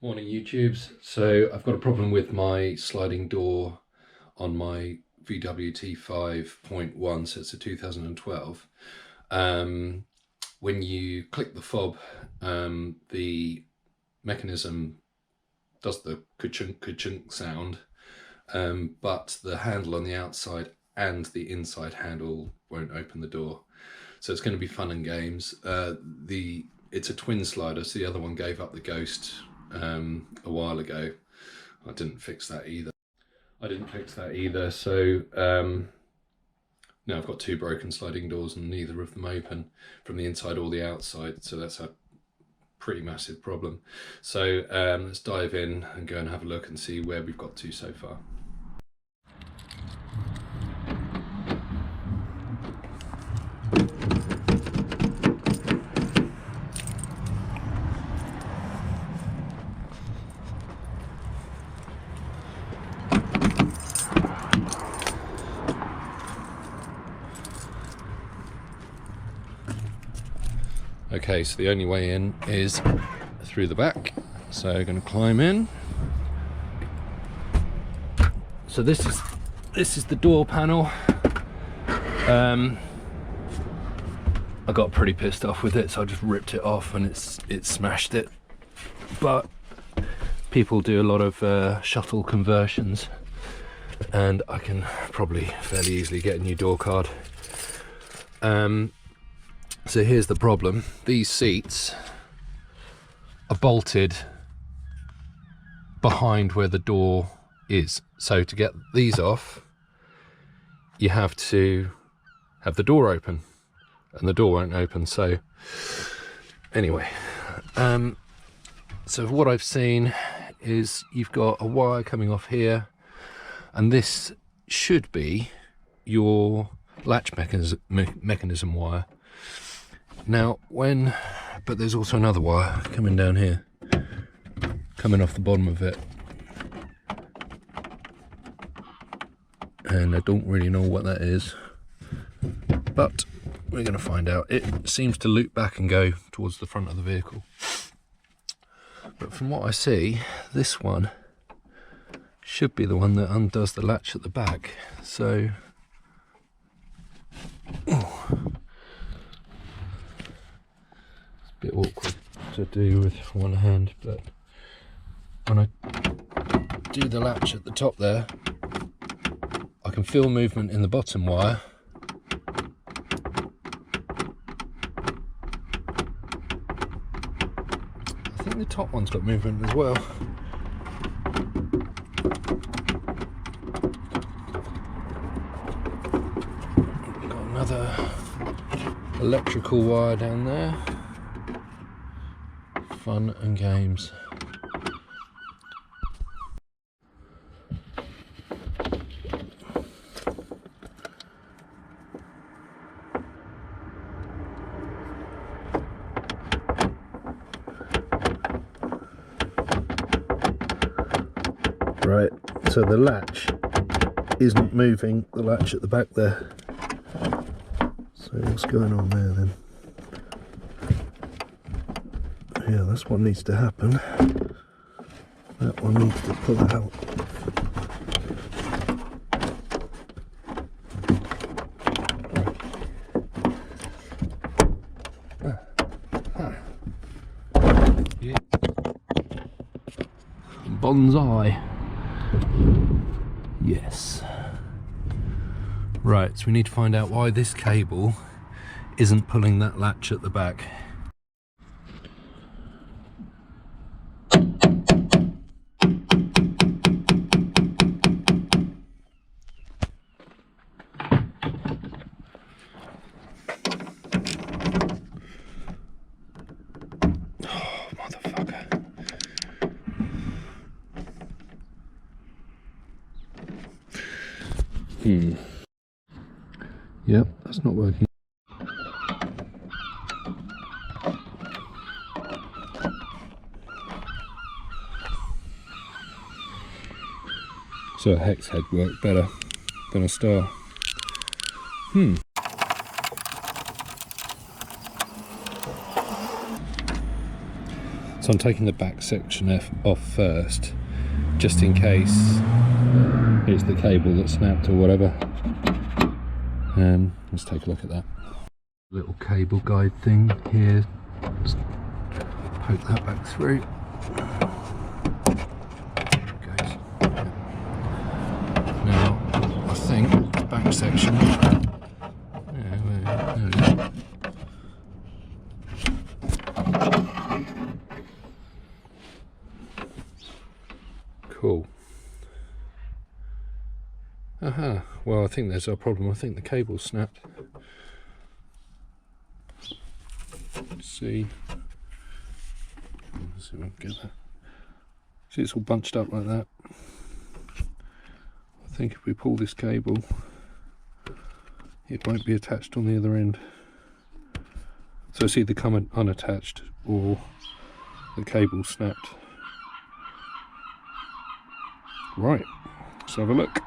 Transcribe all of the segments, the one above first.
Morning YouTubes. So I've got a problem with my sliding door on my VW T5.1, so it's a 2012. When you click the fob, the mechanism does the ka-chunk ka-chunk sound, but the handle on the outside and the inside handle won't open the door. So it's going to be fun and games. It's a twin slider, so the other one gave up the ghost a while ago. I didn't fix that either. So now I've got two broken sliding doors and neither of them open from the inside or the outside, so that's a pretty massive problem. So let's dive in and go and have a look and see where we've got to so far. Okay, so the only way in is through the back, so I'm going to climb in. So this is the door panel. I got pretty pissed off with it, so I just ripped it off and it smashed it. But people do a lot of shuttle conversions, and I can probably fairly easily get a new door card. So here's the problem. These seats are bolted behind where the door is. So to get these off, you have to have the door open, and the door won't open. So anyway, so what I've seen is you've got a wire coming off here, and this should be your latch mechanism wire. Now but there's also another wire coming down here, coming off the bottom of it, and I don't really know what that is, but we're going to find out. It seems to loop back and go towards the front of the vehicle, but from what I see, this one should be the one that undoes the latch at the back. So bit awkward to do with one hand, but when I do the latch at the top there, I can feel movement in the bottom wire. I think the top one's got movement as well. Got another electrical wire down there. Fun and games. Right, so the latch isn't moving, the latch at the back there. So what's going on there then? Yeah, that's what needs to happen. That one needs to pull out. Yeah. Bonsai. Yes. Right, so we need to find out why this cable isn't pulling that latch at the back. Yep, that's not working. So a hex head worked better than a star. So I'm taking the back section off first, just in case it's the cable that snapped or whatever. Let's take a look at that. Little cable guide thing here. Just poke that back through. There it goes. Now, I think the back section. There we go. Cool. Aha, well, I think there's our problem. I think the cable's snapped. Let's see. Let's see if I can get that. See, it's all bunched up like that. I think if we pull this cable, it won't be attached on the other end. So it's either come unattached or the cable snapped. Right, let's have a look.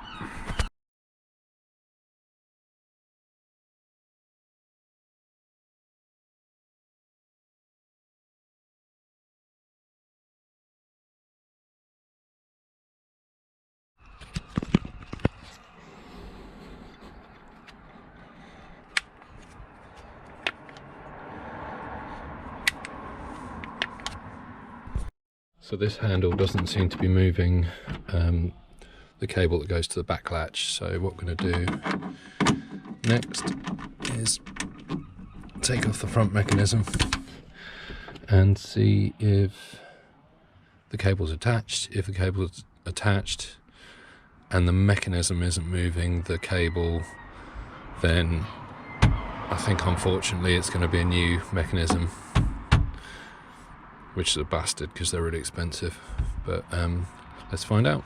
So this handle doesn't seem to be moving the cable that goes to the back latch. So what we're going to do next is take off the front mechanism and see if the cable's attached. If the cable's attached and the mechanism isn't moving the cable, then I think unfortunately it's going to be a new mechanism, which is a bastard because they're really expensive. But let's find out.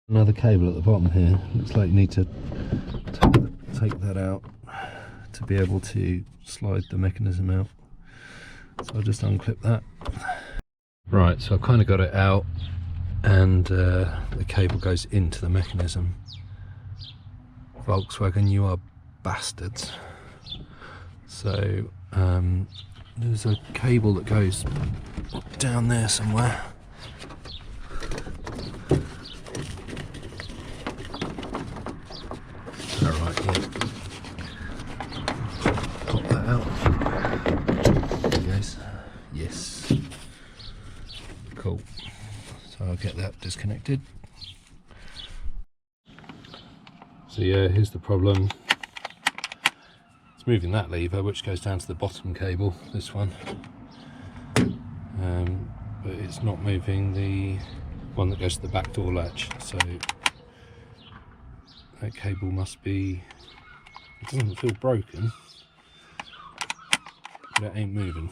Another cable at the bottom here. Looks like you need to take that out to be able to slide the mechanism out. So I'll just unclip that. Right, so I've kind of got it out, and the cable goes into the mechanism. Volkswagen, you are bastards. So there's a cable that goes down there somewhere. Alright, yeah. Pop that out. There it goes. Yes. Cool. So I'll get that disconnected. So yeah, here's the problem. It's moving that lever, which goes down to the bottom cable, this one. But it's not moving the one that goes to the back door latch. So that cable must be, it doesn't feel broken, but it ain't moving.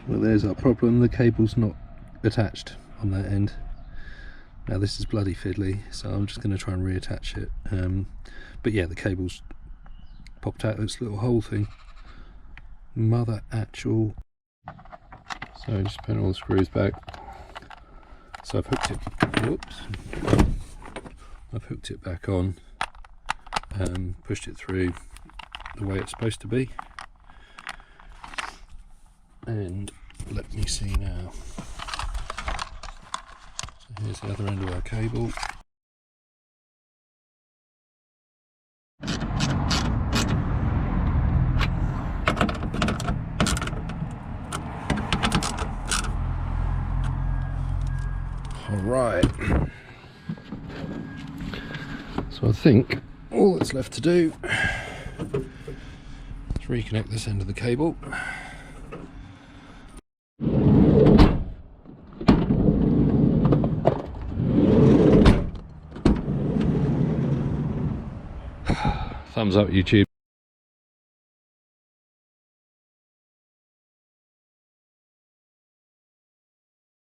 Well, there's our problem. The cable's not attached on that end. Now this is bloody fiddly, so I'm just going to try and reattach it. But yeah, the cable's popped out of this little hole thing. Mother actual. So just putting all the screws back. So I've hooked it. Whoops. I've hooked it back on. Pushed it through the way it's supposed to be. And let me see now. Here's the other end of our cable. Alright, so I think all that's left to do is reconnect this end of the cable. Thumbs up, YouTube.